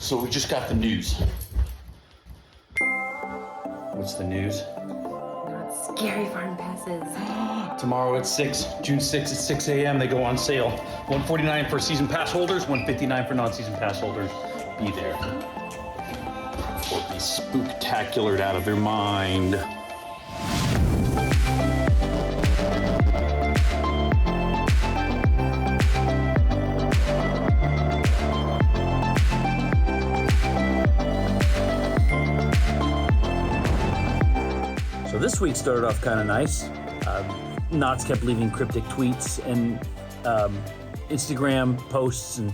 So we just got the news. What's the news? Not scary farm passes. Tomorrow at 6, June 6th at 6 a.m. they go on sale. $149 for season pass holders, $159 for non-season pass holders. Be there. Or be spooktacular out of your mind. So this week started off kind of nice. Knott's kept leaving cryptic tweets and Instagram posts, and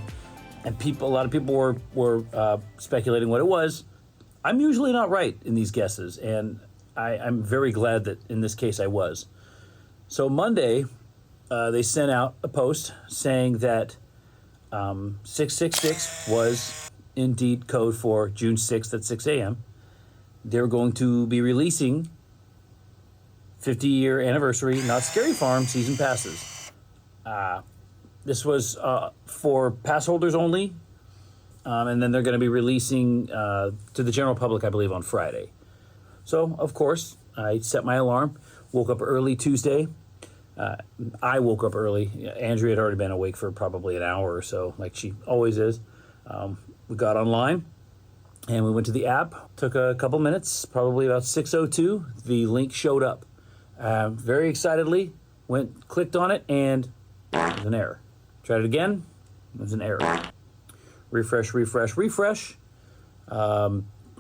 people. A lot of people were speculating what it was. I'm usually not right in these guesses, and I'm very glad that in this case I was. So Monday, they sent out a post saying that 666 was indeed code for June 6th at 6 a.m. They're going to be releasing 50-year anniversary Not Scary Farm season passes. This was for pass holders only, and then they're going to be releasing to the general public, I believe, on Friday. So, of course, I set my alarm, woke up early Tuesday. I woke up early. Andrea had already been awake for probably an hour or so, like she always is. We got online, and we went to the app. Took a couple minutes, probably about 6:02. The link showed up. Very excitedly, clicked on it, and it was an error. Tried it again, it was an error. Refresh.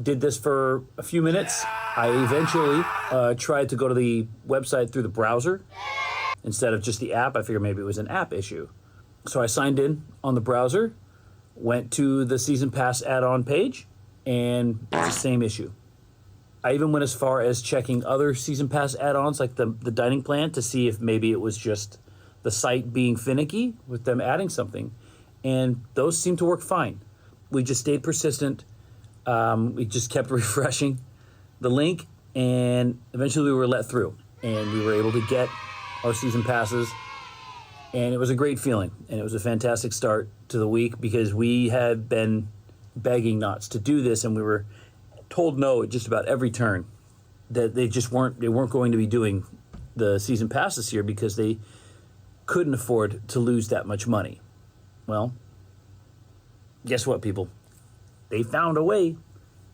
Did this for a few minutes. I eventually tried to go to the website through the browser instead of just the app. I figured maybe it was an app issue. So I signed in on the browser, went to the Season Pass add-on page, and it's the same issue. I even went as far as checking other Season Pass add-ons, like the dining plan, to see if maybe it was just the site being finicky with them adding something. And those seemed to work fine. We just stayed persistent. We just kept refreshing the link, and eventually we were let through. And we were able to get our Season Passes, and it was a great feeling. And it was a fantastic start to the week because we had been begging Knotts to do this, and we were told no at just about every turn, that they weren't going to be doing the season pass this year because they couldn't afford to lose that much money. Well, guess what, people? They found a way,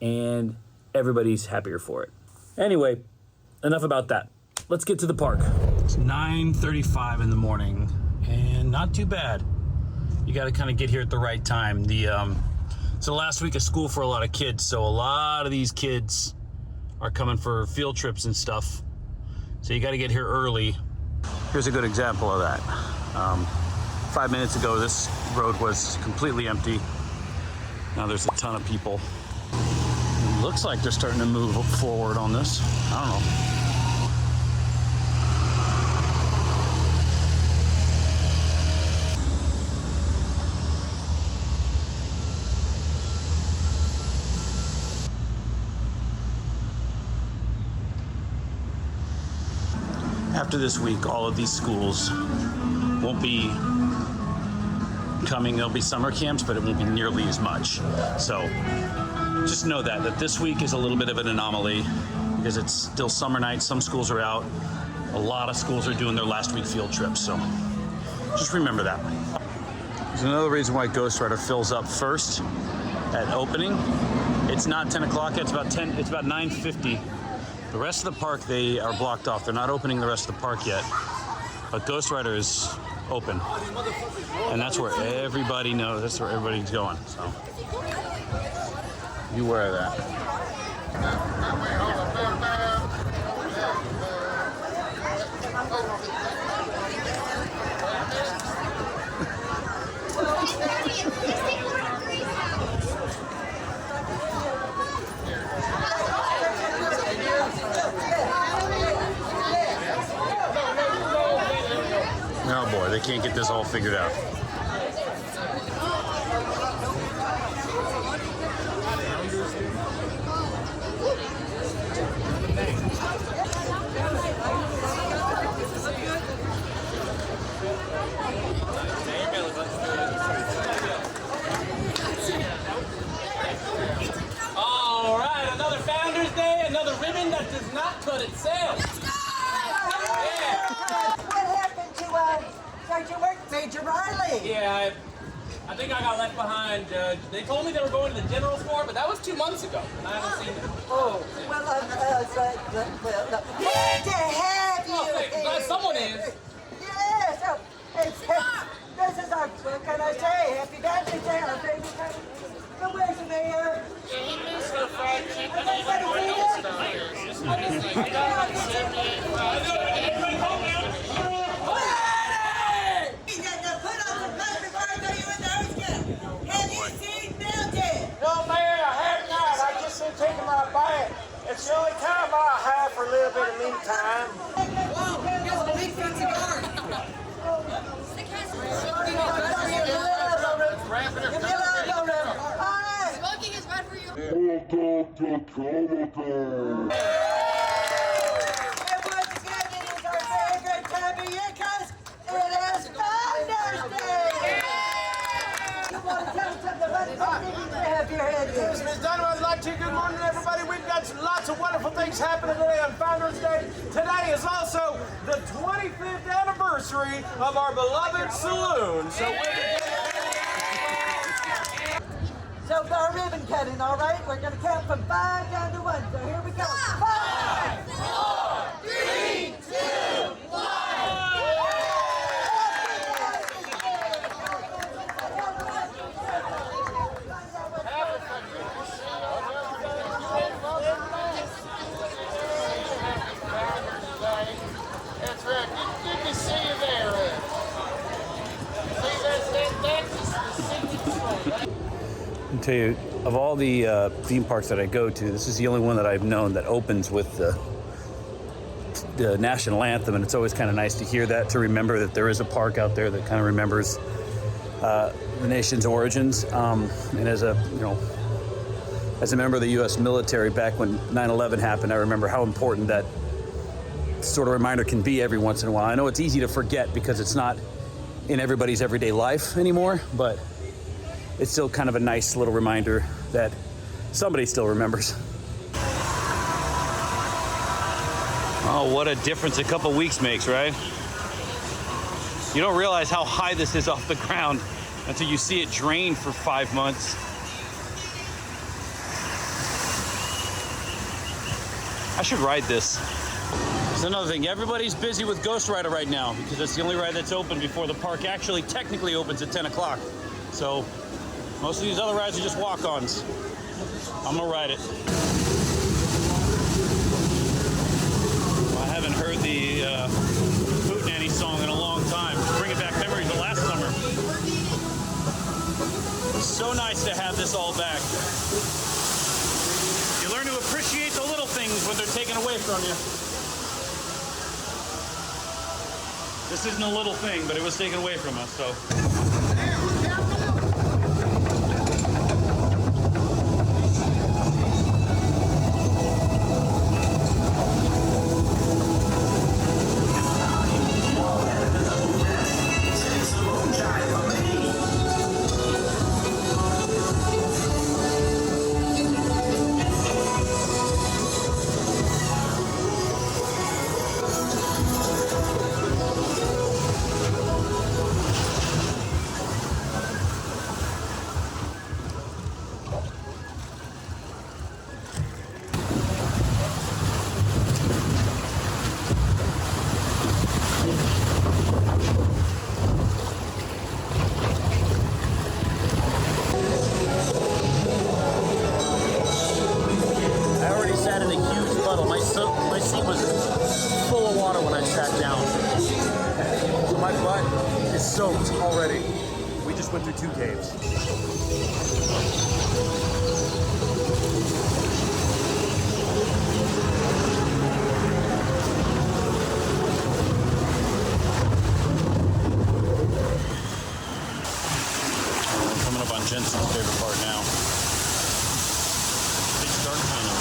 and everybody's happier for it. Anyway, enough about that. Let's get to the park. It's 9:35 in the morning, and not too bad. You got to kind of get here at the right time. It's the last week of school for a lot of kids, so a lot of these kids are coming for field trips and stuff. So you got to get here early. Here's a good example of that. 5 minutes ago, this road was completely empty. Now there's a ton of people. It looks like they're starting to move forward on this. I don't know. After this week, all of these schools won't be coming. There'll be summer camps, but it won't be nearly as much. So just know that this week is a little bit of an anomaly because it's still summer nights. Some schools are out. A lot of schools are doing their last week field trips. So just remember that. There's another reason why Ghost Rider fills up first at opening. It's not 10 o'clock yet. It's about 9:50. The rest of the park, they are blocked off. They're not opening the rest of the park yet. But Ghost Rider is open. And that's where everybody knows. That's where everybody's going. So you wear that. Oh boy, they can't get this all figured out. cut itself. What happened to Sergeant Work, Major Riley? Yeah, I think I got left behind, Judge. They told me they were going to the general store, but that was 2 months ago, and I haven't seen them. Oh, well, glad to have you Thanks. Glad someone is. Yes, this is our, what can I say? Happy birthday to our baby. Where's the mayor? He missed the fried chicken. No, Mayor, I have not. I just been taking my bath. It's the only time I have for a little bit of me time. Smoking is bad for you. And once again, it is our favorite time of year because it is Founders Day! You want to tell us something about something you have your head in? Yes, Ms. Dunn, I'd like to. Good morning, everybody. We've got lots of wonderful things happening today on Founders Day. Today is also the 25th anniversary of our beloved saloon. So our ribbon cutting, all right? We're going to count from 5 down to 1. So here we go. 5, 4, 3, 2, 1. That's right. Good to see you there, Ed. See, that's the I tell you, of all the theme parks that I go to, this is the only one that I've known that opens with the national anthem, and it's always kind of nice to hear that, to remember that there is a park out there that kind of remembers the nation's origins. And as a member of the U.S. military back when 9/11 happened, I remember how important that sort of reminder can be every once in a while. I know it's easy to forget because it's not in everybody's everyday life anymore, but it's still kind of a nice little reminder that somebody still remembers. Oh, what a difference a couple weeks makes, right? You don't realize how high this is off the ground until you see it drain for 5 months. I should ride this. There's another thing. Everybody's busy with Ghost Rider right now because it's the only ride that's open before the park actually technically opens at 10 o'clock. So most of these other rides are just walk-ons. I'm gonna ride it. Well, I haven't heard the Hootenanny song in a long time. Bringing back memories of last summer. So nice to have this all back. You learn to appreciate the little things when they're taken away from you. This isn't a little thing, but it was taken away from us, so. My seat was full of water when I sat down. My butt is soaked already. We just went through 2 caves. Coming up on Jensen's favorite part now. Big start kind of.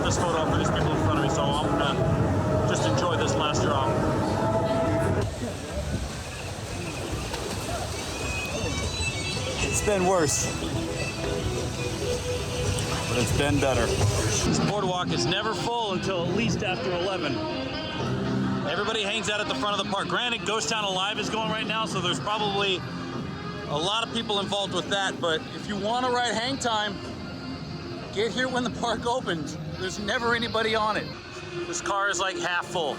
this photo up for these people in front of me, so I'm gonna just enjoy this last drop. It's been worse, but it's been better. This boardwalk is never full until at least after 11. Everybody hangs out at the front of the park. Granted, Ghost Town Alive is going right now, so there's probably a lot of people involved with that, but if you want to ride hang time, get here when the park opens. There's never anybody on it. This car is like half full.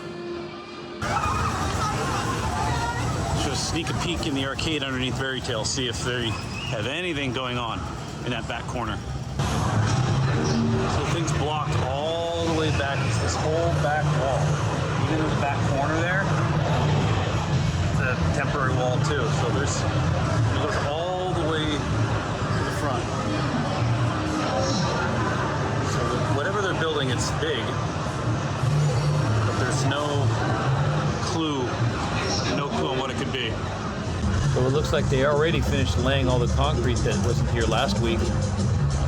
Just sneak a peek in the arcade underneath Fairy Tale, see if they have anything going on in that back corner. So things blocked all the way back. It's this whole back wall. Even in the back corner there, it's a temporary wall too. So it goes all the way to the front. So whatever they're building, it's big, but there's no clue on what it could be. So it looks like they already finished laying all the concrete that wasn't here last week,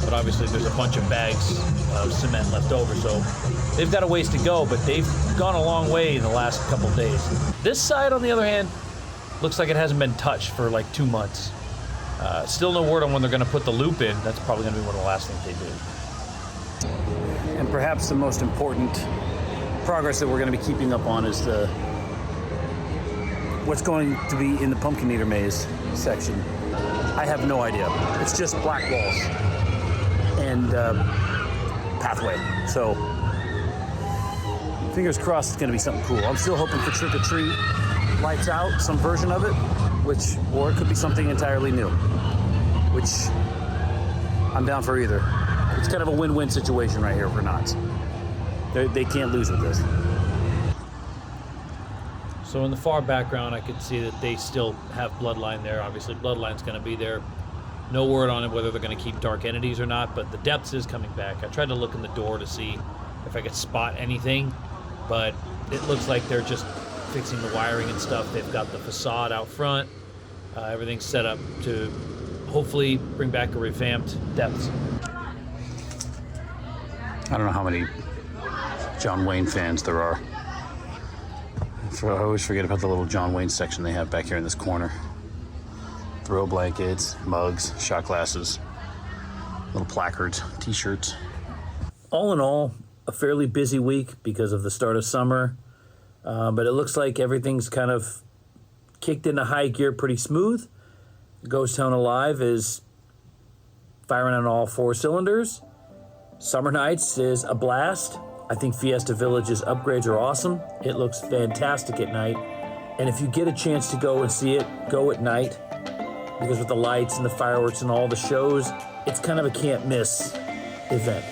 but obviously there's a bunch of bags of cement left over, so they've got a ways to go, but they've gone a long way in the last couple days. This side, on the other hand, looks like it hasn't been touched for like 2 months. Still no word on when they're going to put the loop in. That's probably going to be one of the last things they do. And perhaps the most important progress that we're going to be keeping up on is what's going to be in the Pumpkin Eater Maze section. I have no idea. It's just black walls and pathway. So fingers crossed it's going to be something cool. I'm still hoping for Trick or Treat, Lights Out, some version of it, or it could be something entirely new, which I'm down for either. It's kind of a win-win situation right here for Knott. They can't lose with this. So in the far background, I could see that they still have Bloodline there. Obviously, Bloodline's going to be there. No word on it whether they're going to keep Dark Entities or not, but the Depths is coming back. I tried to look in the door to see if I could spot anything, but it looks like they're just fixing the wiring and stuff. They've got the facade out front. Everything's set up to hopefully bring back a revamped Depths. I don't know how many John Wayne fans there are. I always forget about the little John Wayne section they have back here in this corner. Throw blankets, mugs, shot glasses, little placards, t-shirts. All in all, a fairly busy week because of the start of summer. But it looks like everything's kind of kicked into high gear pretty smooth. Ghost Town Alive is firing on all 4 cylinders. Summer Nights is a blast. I think Fiesta Village's upgrades are awesome. It looks fantastic at night. And if you get a chance to go and see it, go at night. Because with the lights and the fireworks and all the shows, it's kind of a can't miss event.